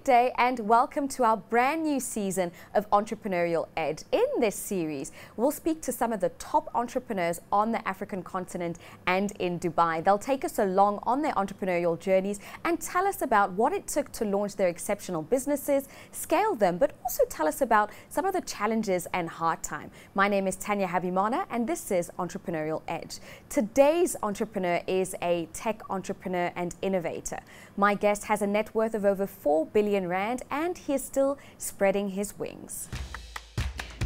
day and welcome to our brand new season of Entrepreneurial Edge. In this series, we'll speak to some of the top entrepreneurs on the African continent and in Dubai. They'll take us along on their entrepreneurial journeys and tell us about what it took to launch their exceptional businesses, scale them, but also tell us about some of the challenges and hard time. My name is Tania Habimana and this is Entrepreneurial Edge. Today's entrepreneur is a tech entrepreneur and innovator. My guest has a net worth of over 4 billion rand and he is still spreading his wings.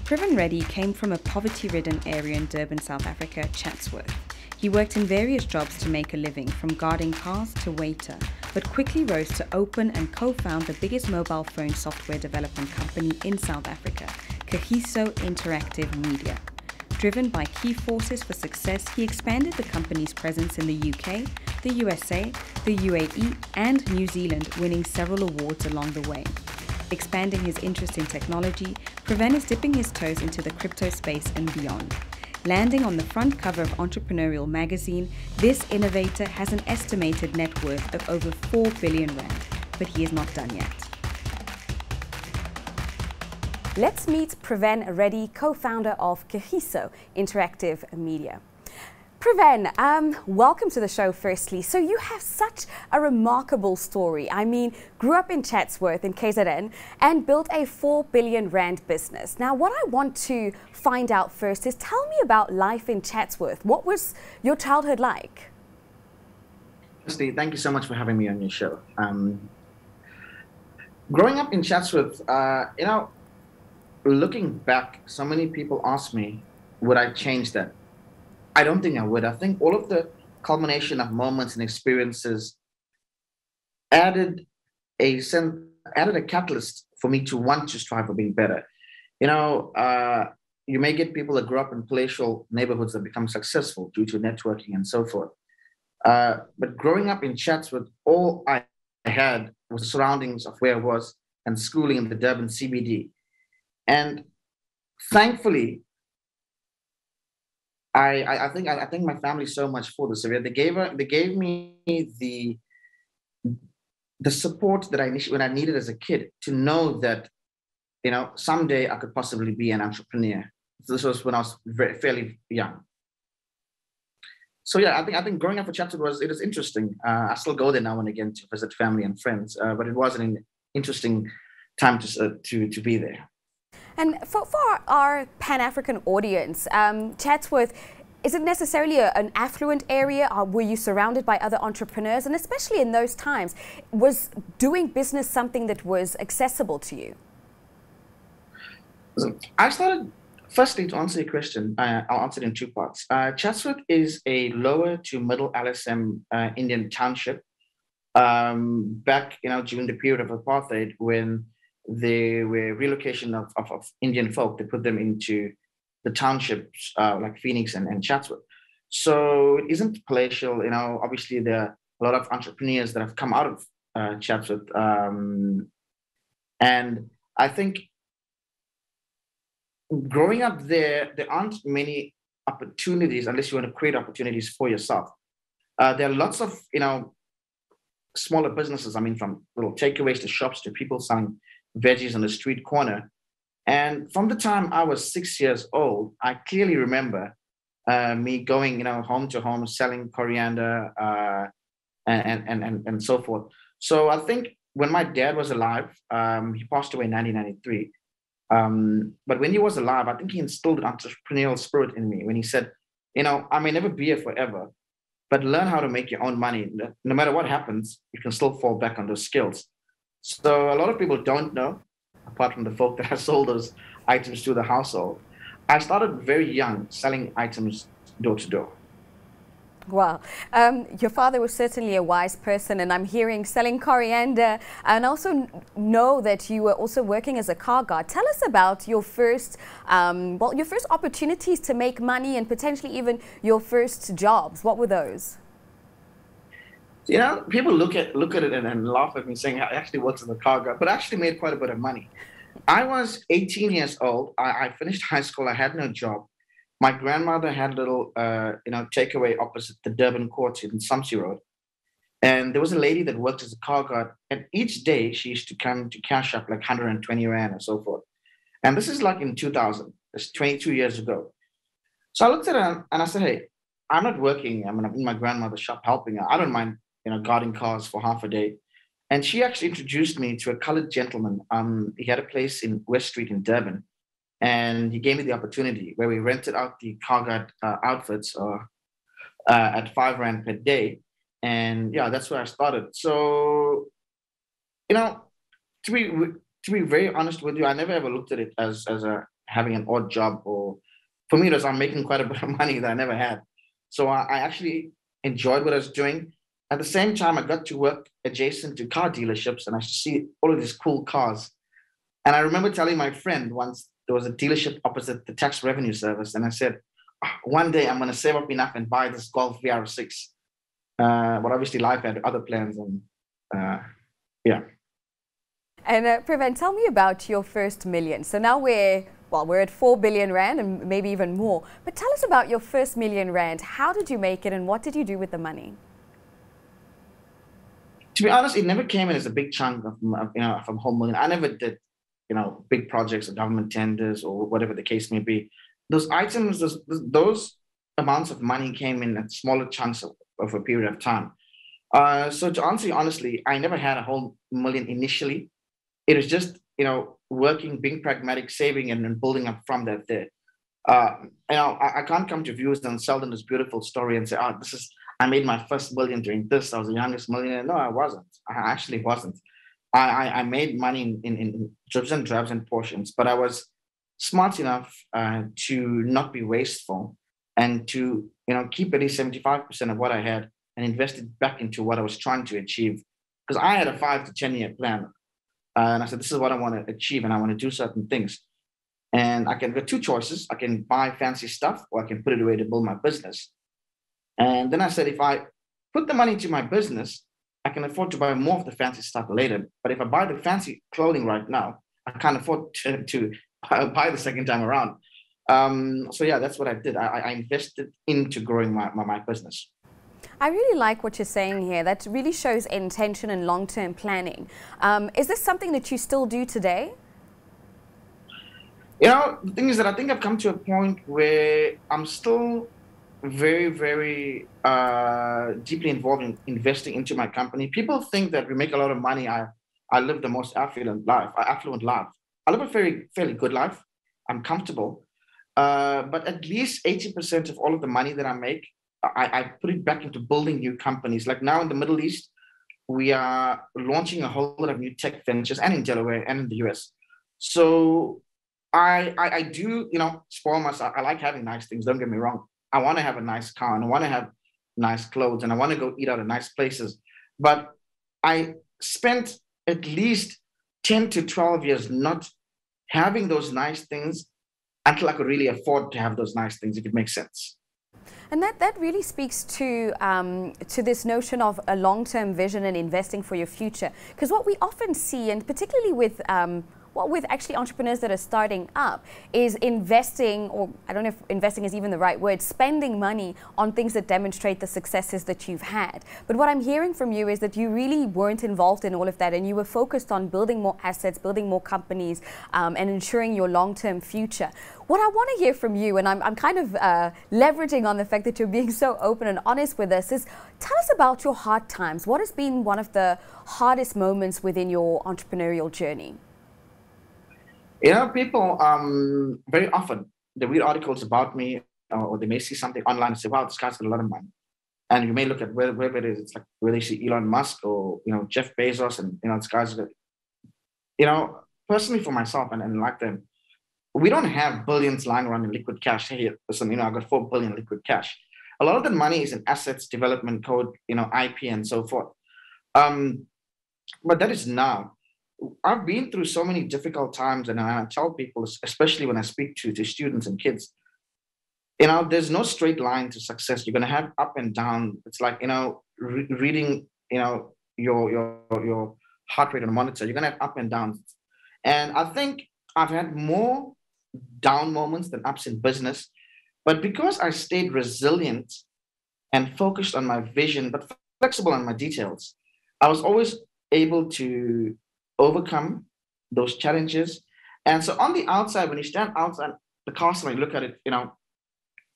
Priven Reddy came from a poverty-ridden area in Durban, South Africa, Chatsworth. He worked in various jobs to make a living, from guarding cars to waiter, but quickly rose to open and co-found the biggest mobile phone software development company in South Africa, Kagiso Interactive Media. Driven by key forces for success, he expanded the company's presence in the UK, the USA, the UAE, and New Zealand, winning several awards along the way. Expanding his interest in technology, Priven is dipping his toes into the crypto space and beyond. Landing on the front cover of Entrepreneurial magazine, this innovator has an estimated net worth of over 4 billion rand, but he is not done yet. Let's meet Priven Reddy, co-founder of Kagiso Interactive Media. Priven, welcome to the show firstly. So you have such a remarkable story. I mean, grew up in Chatsworth in KZN and built a 4 billion rand business. Now, what I want to find out first is tell me about life in Chatsworth. What was your childhood like? Firstly, thank you so much for having me on your show. Growing up in Chatsworth, looking back, so many people ask me, would I change that? I don't think I would. I think all of the culmination of moments and experiences added a catalyst for me to want to strive for being better. You may get people that grew up in palatial neighborhoods that become successful due to networking and so forth. But growing up in Chatsworth, all I had was the surroundings of where I was and schooling in the Durban CBD. And thankfully, I think my family so much for this. They gave me the support that when I needed as a kid to know that someday I could possibly be an entrepreneur. This was when I was fairly young. So yeah, I think growing up in Chatsworth was interesting. I still go there now and again to visit family and friends, but it was an interesting time to be there. And for our Pan-African audience, Chatsworth, is it necessarily an affluent area? Or were you surrounded by other entrepreneurs? And especially in those times, was doing business something that was accessible to you? I started, firstly, to answer your question, I'll answer it in two parts. Chatsworth is a lower to middle LSM Indian township back during the period of apartheid, when there were relocation of Indian folk. They put them into the townships like Phoenix and Chatsworth. So it isn't palatial. Obviously there are a lot of entrepreneurs that have come out of Chatsworth. And I think growing up there aren't many opportunities unless you want to create opportunities for yourself. There are lots of, smaller businesses. I mean, from little takeaways to shops to people selling veggies on the street corner. And from the time I was 6 years old, I clearly remember me going, home to home, selling coriander and so forth. So I think when my dad was alive, he passed away in 1993. But when he was alive, I think he instilled an entrepreneurial spirit in me when he said, I may never be here forever, but learn how to make your own money. No matter what happens, you can still fall back on those skills. So a lot of people don't know, apart from the folk that I sold those items to the household. I started very young, selling items door to door. Wow. Your father was certainly a wise person, and I'm hearing selling coriander, and also know that you were also working as a car guard. Tell us about your first opportunities to make money and potentially even your first jobs. What were those? People look at it and laugh at me saying I actually worked as a car guard, but I actually made quite a bit of money. I was 18 years old. I finished high school. I had no job. My grandmother had a little, takeaway opposite the Durban Court in Sumsey Road. And there was a lady that worked as a car guard, and each day she used to come to cash up like 120 Rand and so forth. And this is like in 2000, it's 22 years ago. So I looked at her and I said, hey, I'm not working. I'm in my grandmother's shop helping her. I don't mind, guarding cars for half a day. And she actually introduced me to a colored gentleman. He had a place in West Street in Durban. And he gave me the opportunity where we rented out the car guard outfits at 5 Rand per day. And yeah, that's where I started. So, to be very honest with you, I never ever looked at it as a having an odd job, or for me it was I'm making quite a bit of money that I never had. So I actually enjoyed what I was doing. At the same time, I got to work adjacent to car dealerships, and I see all of these cool cars. And I remember telling my friend once there was a dealership opposite the tax revenue service, and I said, one day I'm going to save up enough and buy this Golf VR6. But obviously life had other plans, and yeah. And Priven, tell me about your first million. So now we're at 4 billion Rand and maybe even more. But tell us about your first million Rand. How did you make it and what did you do with the money? To be honest, it never came in as a big chunk of from whole million. I never did, big projects or government tenders or whatever the case may be. Those items, those amounts of money came in at smaller chunks of a period of time. So to answer you honestly, I never had a whole million initially. It was just, working, being pragmatic, saving, and then building up from that there. I can't come to views and sell them this beautiful story and say, I made my first million doing this. I was the youngest millionaire. No, I wasn't. I actually wasn't. I made money in dribs and drabs and portions, but I was smart enough to not be wasteful and to, keep at least 75% of what I had and invest it back into what I was trying to achieve. Because I had a 5 to 10 year plan. And I said, this is what I want to achieve, and I want to do certain things. And I can get two choices. I can buy fancy stuff, or I can put it away to build my business. And then I said, if I put the money into my business, I can afford to buy more of the fancy stuff later. But if I buy the fancy clothing right now, I can't afford to buy the second time around. So yeah, that's what I did. I invested into growing my business. I really like what you're saying here. That really shows intention and long-term planning. Is this something that you still do today? The thing is that I think I've come to a point where I'm still very, very deeply involved in investing into my company. People think that we make a lot of money. I live the most affluent life. I live a fairly good life. I'm comfortable. But at least 80% of all of the money that I make, I put it back into building new companies. Like now in the Middle East, we are launching a whole lot of new tech ventures, and in Delaware and in the US. So I do, spoil myself. I like having nice things. Don't get me wrong. I want to have a nice car, and I want to have nice clothes, and I want to go eat out at nice places. But I spent at least 10 to 12 years not having those nice things until I could really afford to have those nice things, if it makes sense. And that really speaks to this notion of a long-term vision and investing for your future. Because what we often see, and particularly with actually entrepreneurs that are starting up, is investing, or I don't know if investing is even the right word, spending money on things that demonstrate the successes that you've had. But what I'm hearing from you is that you really weren't involved in all of that, and you were focused on building more assets, building more companies, and ensuring your long-term future. What I want to hear from you, and I'm kind of leveraging on the fact that you're being so open and honest with us, is tell us about your hard times. What has been one of the hardest moments within your entrepreneurial journey? People very often, they read articles about me, or they may see something online and say, wow, this guy's got a lot of money. And you may look at wherever it is, it's like where they see Elon Musk or, Jeff Bezos, and, this guy's got, personally for myself and like them, we don't have billions lying around in liquid cash. Hey, listen, I've got 4 billion liquid cash. A lot of the money is in assets, development, code, IP and so forth. But that is now. I've been through so many difficult times, and I tell people, especially when I speak to students and kids, there's no straight line to success. You're going to have up and down. It's like, reading, your heart rate on a monitor. You're going to have up and downs. And I think I've had more down moments than ups in business, but because I stayed resilient and focused on my vision, but flexible on my details. I was always able to overcome those challenges. And so on the outside, when you stand outside the castle and you look at it,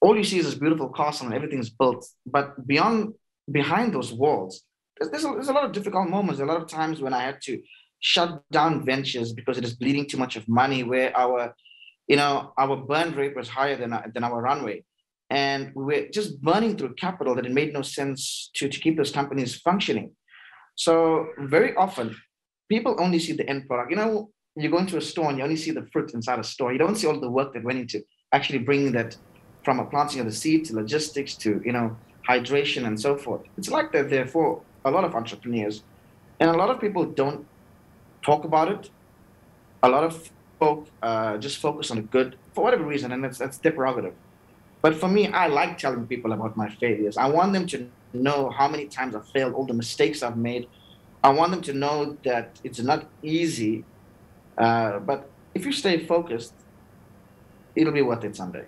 all you see is this beautiful castle and everything's built. But behind those walls, there's a lot of difficult moments. A lot of times when I had to shut down ventures because it is bleeding too much of money, where our burn rate was higher than our runway. And we were just burning through capital that it made no sense to keep those companies functioning. So very often, people only see the end product. You go into a store and you only see the fruit inside a store. You don't see all the work that went into actually bringing that from a planting of the seed to logistics to, hydration and so forth. It's like that there for a lot of entrepreneurs. And a lot of people don't talk about it. A lot of folk just focus on the good for whatever reason, and that's their prerogative. But for me, I like telling people about my failures. I want them to know how many times I've failed, all the mistakes I've made. I want them to know that it's not easy, but if you stay focused, it'll be worth it someday.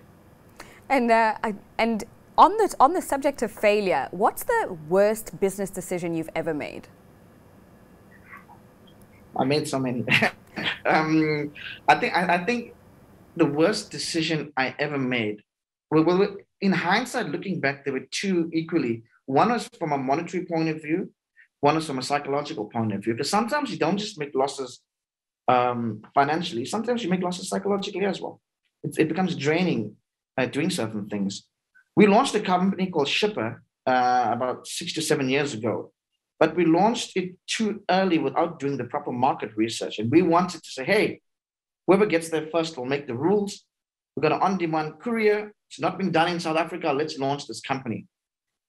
And on the subject of failure, what's the worst business decision you've ever made? I made so many. I think the worst decision I ever made. Well, in hindsight, looking back, there were two equally. One was from a monetary point of view. One was from a psychological point of view. Because sometimes you don't just make losses financially. Sometimes you make losses psychologically as well. It becomes draining doing certain things. We launched a company called Shipper about 6 to 7 years ago. But we launched it too early without doing the proper market research. And we wanted to say, hey, whoever gets there first will make the rules. We've got an on-demand courier. It's not been done in South Africa. Let's launch this company.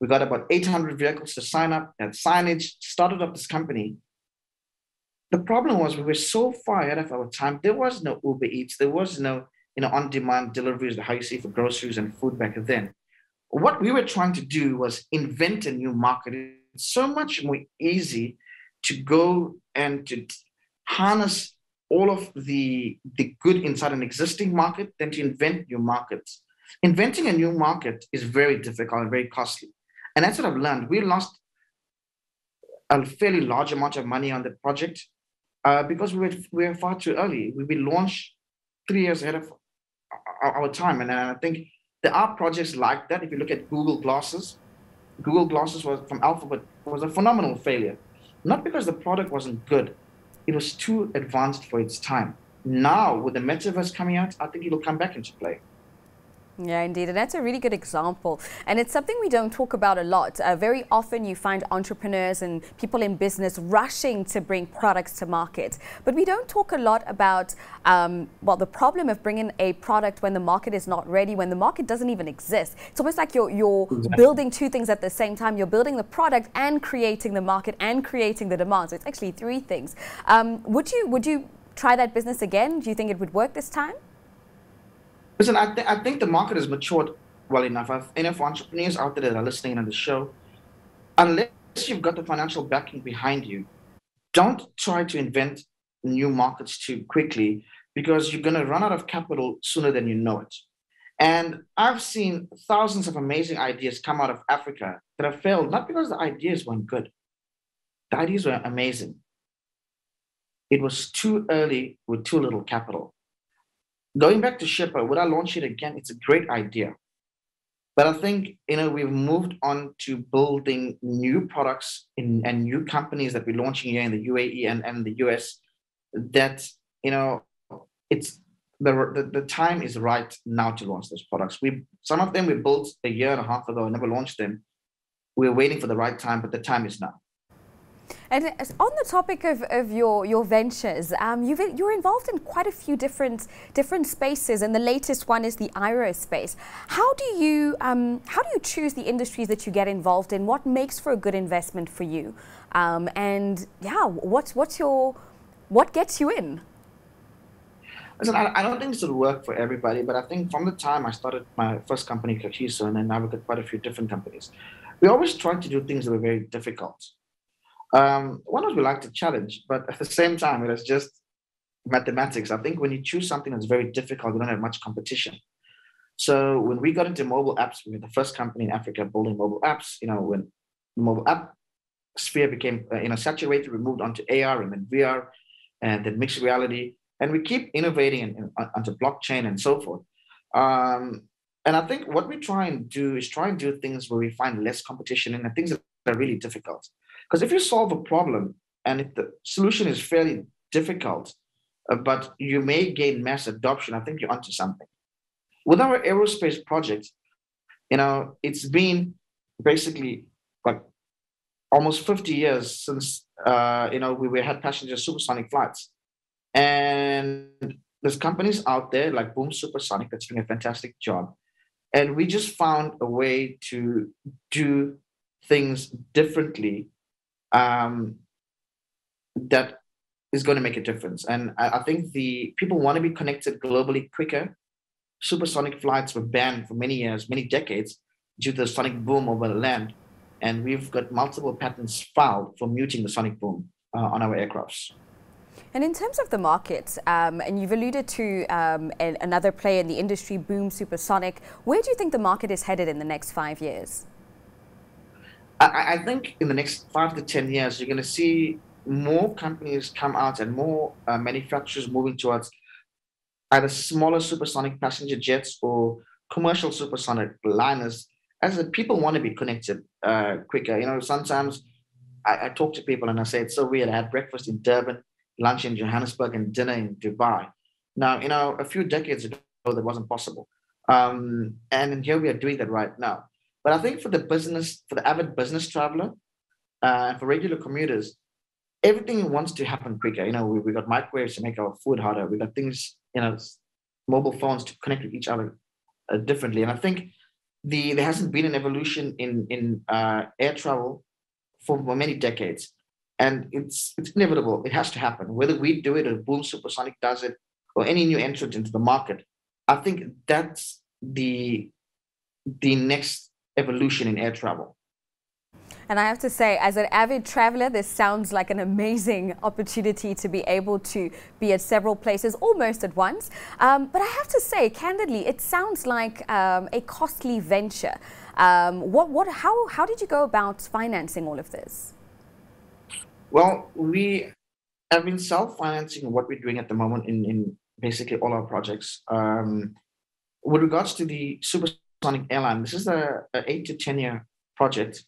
We got about 800 vehicles to sign up, had signage, started up this company. The problem was we were so far ahead of our time. There was no Uber Eats. There was no on-demand deliveries, how you see for groceries and food back then. What we were trying to do was invent a new market. It's so much more easy to go and to harness all of the good inside an existing market than to invent new markets. Inventing a new market is very difficult and very costly. And that's what I've learned. We lost a fairly large amount of money on the project because we were far too early. We launched 3 years ahead of our time. And I think there are projects like that. If you look at Google Glasses was from Alphabet was a phenomenal failure. Not because the product wasn't good. It was too advanced for its time. Now, with the metaverse coming out, I think it'll come back into play. Yeah, indeed. And that's a really good example. And it's something we don't talk about a lot. Very often you find entrepreneurs and people in business rushing to bring products to market. But we don't talk a lot about, the problem of bringing a product when the market is not ready, when the market doesn't even exist. It's almost like you're Exactly. building two things at the same time. You're building the product and creating the market and creating the demand. So it's actually three things. Would you try that business again? Do you think it would work this time? Listen, I think the market has matured well enough. Enough entrepreneurs out there that are listening on the show, unless you've got the financial backing behind you, don't try to invent new markets too quickly because you're going to run out of capital sooner than you know it. And I've seen thousands of amazing ideas come out of Africa that have failed, not because the ideas weren't good. The ideas were amazing. It was too early with too little capital. Going back to Shipper, would I launch it again? It's a great idea. But I think, we've moved on to building new products and new companies that we're launching here in the UAE and the US that, it's the time is right now to launch those products. Some of them we built a year and a half ago and never launched them. We're waiting for the right time, but the time is now. And on the topic of your ventures, you're involved in quite a few different spaces, and the latest one is the aerospace. How do you choose the industries that you get involved in? What makes for a good investment for you? What gets you in? Listen, I don't think this will work for everybody, but I think from the time I started my first company, Kagiso, and then now we've got quite a few different companies, we always tried to do things that were very difficult. One was we like to challenge, but at the same time, it was just mathematics. I think when you choose something that's very difficult, you don't have much competition. So when we got into mobile apps, we were the first company in Africa building mobile apps. When the mobile app sphere became saturated. We moved on to AR and then VR and then mixed reality, and we keep innovating onto blockchain and so forth. And I think what we try and do is try and do things where we find less competition and things that are really difficult. Because if you solve a problem and if the solution is fairly difficult, but you may gain mass adoption, I think you're onto something. With our aerospace project, it's been basically like almost 50 years since we had passenger supersonic flights, and there's companies out there like Boom Supersonic that's doing a fantastic job, and we just found a way to do things differently that is going to make a difference. And I think the people want to be connected globally quicker. Supersonic flights were banned for many years, many decades, due to the sonic boom over the land. And we've got multiple patents filed for muting the sonic boom on our aircrafts. And in terms of the market, and you've alluded to another player in the industry, Boom Supersonic, where do you think the market is headed in the next 5 years? I think in the next 5 to 10 years, you're going to see more companies come out and more manufacturers moving towards either smaller supersonic passenger jets or commercial supersonic liners, as the people want to be connected quicker. Sometimes I talk to people and I say, it's so weird. I had breakfast in Durban, lunch in Johannesburg, and dinner in Dubai. Now, a few decades ago, that wasn't possible. And here we are doing that right now. But I think for the avid business traveler, for regular commuters, everything wants to happen quicker. We got microwaves to make our food hotter. We got things, mobile phones to connect with each other differently. And I think there hasn't been an evolution in air travel for many decades. And it's inevitable. It has to happen. Whether we do it or Boom Supersonic does it or any new entrant into the market, I think that's the next evolution in air travel. And I have to say, as an avid traveler, this sounds like an amazing opportunity to be able to be at several places almost at once. But I have to say, candidly, it sounds like a costly venture. How did you go about financing all of this? Well, we have been self-financing what we're doing at the moment in basically all our projects. With regards to the supersonic airline, this is an 8 to 10 year project.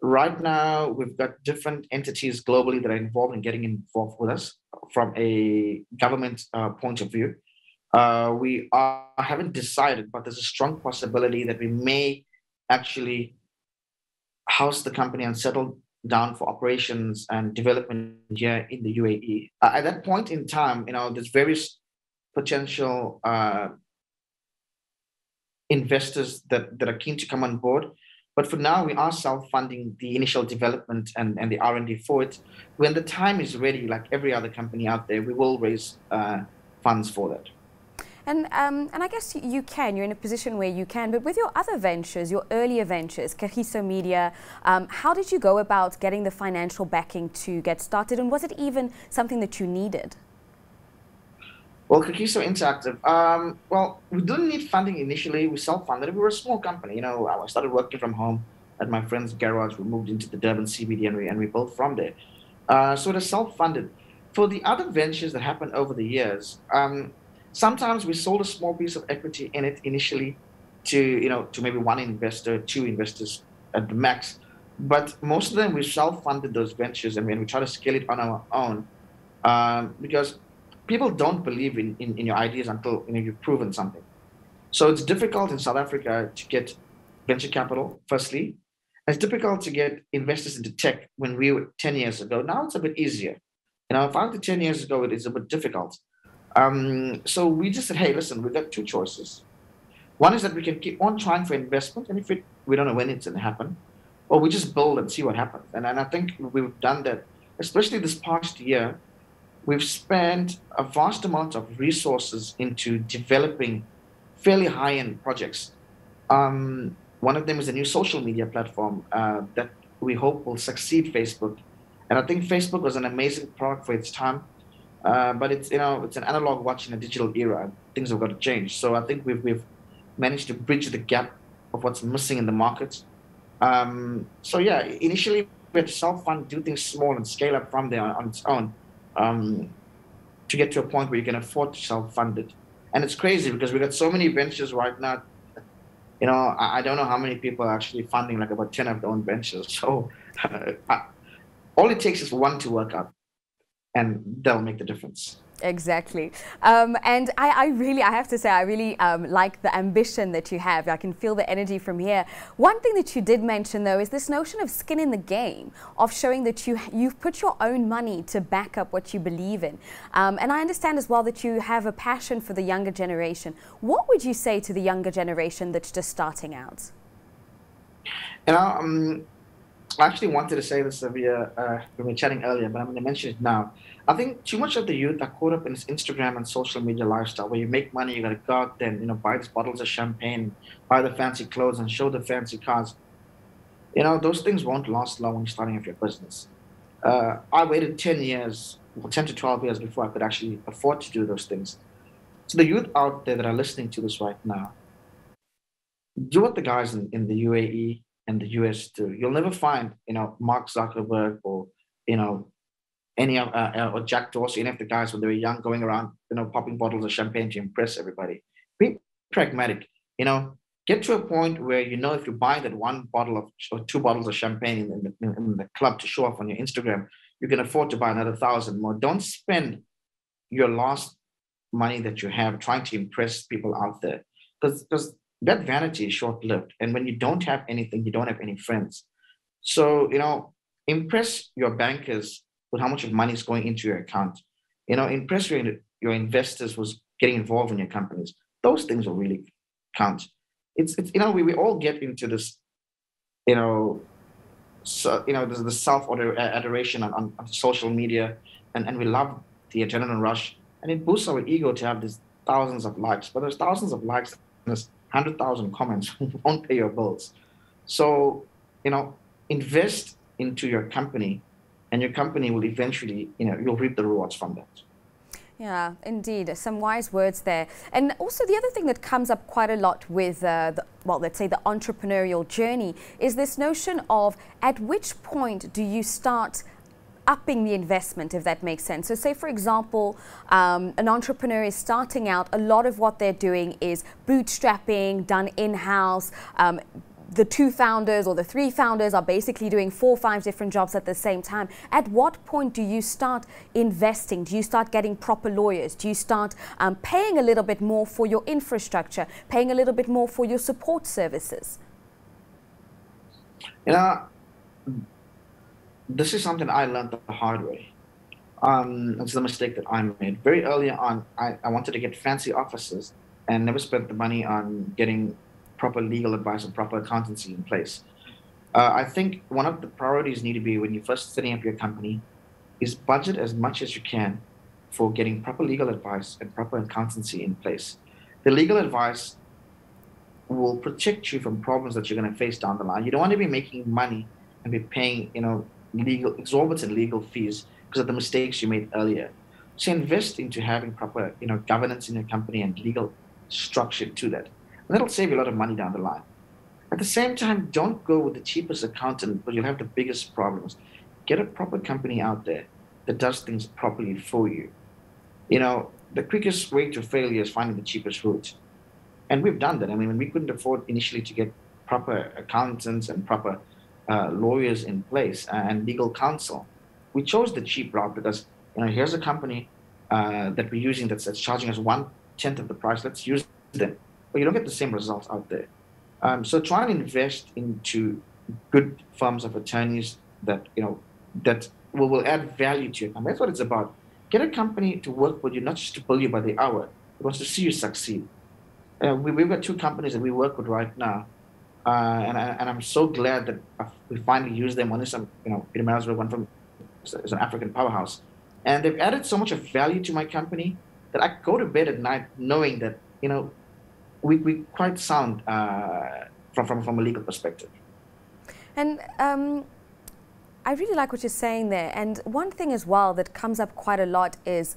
Right now, we've got different entities globally that are involved in getting involved with us from a government point of view. We haven't decided, but there's a strong possibility that we may actually house the company and settle down for operations and development here in the UAE. At that point in time, there's various potential investors that are keen to come on board. But for now, we are self-funding the initial development and the R&D for it. When the time is ready, like every other company out there, we will raise funds for that. And I guess you're in a position where you can, but with your other ventures, your earlier ventures, Kagiso Media, how did you go about getting the financial backing to get started? And was it even something that you needed? Well, Kagiso Interactive, well, we didn't need funding initially. We self-funded it. We were a small company. I started working from home at my friend's garage. We moved into the Durban CBD and we built from there. So it is self-funded. For the other ventures that happened over the years, sometimes we sold a small piece of equity in it initially to maybe one investor, two investors at the max. But most of them, we self-funded those ventures and we try to scale it on our own because people don't believe in your ideas until you've proven something. So it's difficult in South Africa to get venture capital, firstly. It's difficult to get investors into tech when we were 10 years ago. Now it's a bit easier. 5 to 10 years ago, it is a bit difficult. So we just said, hey, listen, we've got two choices. One is that we can keep on trying for investment, and if we don't know when it's going to happen, or we just build and see what happens. And I think we've done that, especially this past year. We've spent a vast amount of resources into developing fairly high-end projects. One of them is a new social media platform that we hope will succeed Facebook. And I think Facebook was an amazing product for its time, but it's an analog watch in a digital era. Things have got to change. So I think we've managed to bridge the gap of what's missing in the market. So yeah, initially we had to self-fund, do things small and scale up from there on its own, to get to a point where you can afford to self-fund it. And it's crazy because we got so many ventures right now. I don't know how many people are actually funding like about 10 of their own ventures. So all it takes is one to work out, and they'll make the difference. Exactly. And I have to say, I really like the ambition that you have. I can feel the energy from here. One thing that you did mention, though, is this notion of skin in the game, of showing that you've put your own money to back up what you believe in. And I understand as well that you have a passion for the younger generation. What would you say to the younger generation that's just starting out? I actually wanted to say this, Savia, we were chatting earlier, but I'm going to mention it now. I think too much of the youth are caught up in this Instagram and social media lifestyle where you make money, you got to go out there and, buy these bottles of champagne, buy the fancy clothes and show the fancy cars. Those things won't last long when you're starting off your business. I waited 10 years, 10 to 12 years before I could actually afford to do those things. So the youth out there that are listening to this right now, do what the guys in the UAE and the US do. You'll never find, Mark Zuckerberg or, any of or Jack Dorsey, any of the guys when they were young going around, popping bottles of champagne to impress everybody. Be pragmatic, get to a point where, if you buy that one bottle of or two bottles of champagne in the club to show off on your Instagram, you can afford to buy another 1,000 more. Don't spend your last money that you have trying to impress people out there, because that vanity is short-lived. And when you don't have anything, you don't have any friends. So, impress your bankers with how much of money is going into your account. Impress your investors who's getting involved in your companies. Those things will really count. It's we all get into this, there's the self-adoration on social media, and we love the adrenaline rush, and it boosts our ego to have these thousands of likes. But there's thousands of likes and there's 100,000 comments who won't pay your bills. So, invest into your company, and your company will eventually, you'll reap the rewards from that. Yeah, indeed. Some wise words there. And also the other thing that comes up quite a lot with, let's say the entrepreneurial journey is this notion of at which point do you start upping the investment, if that makes sense. So say, for example, an entrepreneur is starting out, a lot of what they're doing is bootstrapping, done in-house. The two founders or the three founders are basically doing 4 or 5 different jobs at the same time. At what point do you start investing? Do you start getting proper lawyers? Do you start paying a little bit more for your infrastructure, paying a little bit more for your support services? This is something I learned the hard way. It's the mistake that I made. Very early on, I wanted to get fancy offices and never spent the money on getting proper legal advice and proper accountancy in place. I think one of the priorities need to be, when you're first setting up your company, is budget as much as you can for getting proper legal advice and proper accountancy in place. The legal advice will protect you from problems that you're going to face down the line. You don't want to be making money and be paying, exorbitant legal fees because of the mistakes you made earlier. So invest into having proper, governance in your company and legal structure to that. And that'll save you a lot of money down the line. At the same time, don't go with the cheapest accountant, but you'll have the biggest problems. Get a proper company out there that does things properly for you. The quickest way to failure is finding the cheapest route. And we've done that. I mean, when we couldn't afford initially to get proper accountants and proper lawyers in place and legal counsel, we chose the cheap route because, here's a company that we're using that's charging us 1/10 of the price. Let's use them. But you don't get the same results out there. So try and invest into good firms of attorneys that, that will add value to your company. That's what it's about. Get a company to work with you, not just to bill you by the hour. It wants to see you succeed. We've got 2 companies that we work with right now. And I'm so glad that we finally use them. One is one from is an African powerhouse. And they've added so much of value to my company that I go to bed at night knowing that, we quite sound from a legal perspective. And I really like what you're saying there. And one thing as well that comes up quite a lot is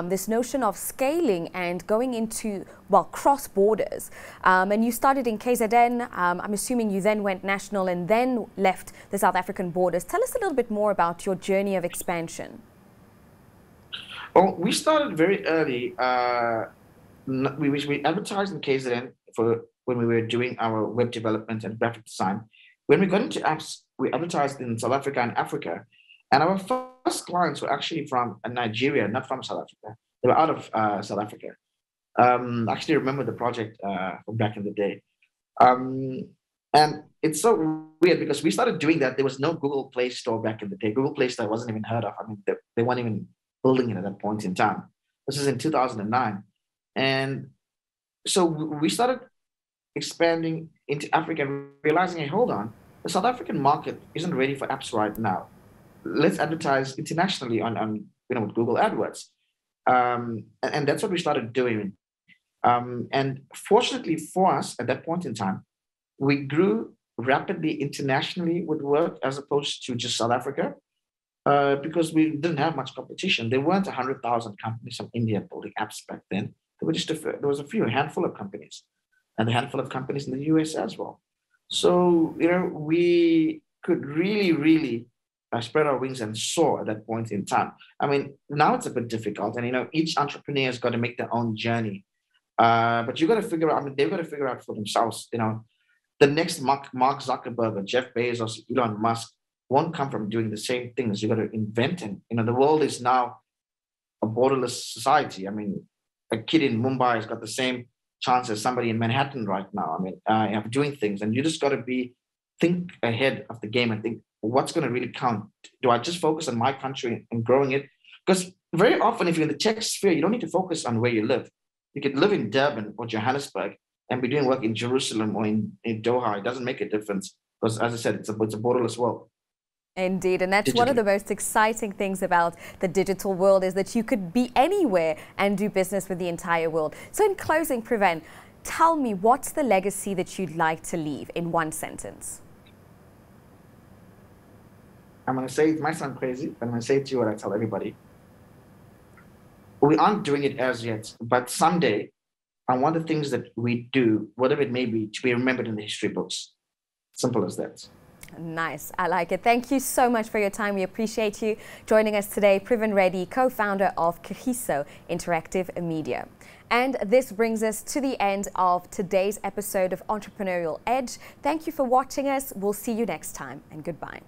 this notion of scaling and going into, well, cross borders. And you started in KZN. I'm assuming you then went national and then left the South African borders. Tell us a little bit more about your journey of expansion. Well, we started very early. We advertised in KZN for when we were doing our web development and graphic design. When we got into apps, we advertised in South Africa and Africa. And our first clients were actually from Nigeria, not from South Africa. They were out of South Africa. I actually remember the project from back in the day. And it's so weird because we started doing that. There was no Google Play Store back in the day. Google Play Store wasn't even heard of. I mean, they weren't even building it at that point in time. This is in 2009. And so we started expanding into Africa and realizing, hey, hold on, the South African market isn't ready for apps right now. Let's advertise internationally on with Google AdWords. And that's what we started doing. And fortunately for us at that point in time, we grew rapidly internationally with work as opposed to just South Africa because we didn't have much competition. There weren't 100,000 companies from India building apps back then. There was a handful of companies, and a handful of companies in the US as well. So, we could really spread our wings and soar at that point in time. I mean, now it's a bit difficult, and each entrepreneur has got to make their own journey. But you got to figure out. I mean, they've got to figure out for themselves. The next Mark Zuckerberg or Jeff Bezos, Elon Musk won't come from doing the same things. You got to invent, and the world is now a borderless society. I mean, a kid in Mumbai has got the same chance as somebody in Manhattan right now. I mean, doing things, and you just got to think ahead of the game and think, what's going to really count? Do I just focus on my country and growing it? Because very often, if you're in the tech sphere, you don't need to focus on where you live. You could live in Durban or Johannesburg and be doing work in Jerusalem or in Doha. It doesn't make a difference because, as I said, it's a borderless world. Indeed, and that's one of the most exciting things about the digital world is that you could be anywhere and do business with the entire world. So in closing, Priven, tell me, what's the legacy that you'd like to leave in one sentence? I'm going to say, it might sound crazy, but I'm going to say it to you what I tell everybody. We aren't doing it as yet, but someday, I want the things that we do, whatever it may be, to be remembered in the history books. Simple as that. Nice. I like it. Thank you so much for your time. We appreciate you joining us today. Priven Reddy, co-founder of Kagiso Interactive Media. And this brings us to the end of today's episode of Entrepreneurial Edge. Thank you for watching us. We'll see you next time, and goodbye.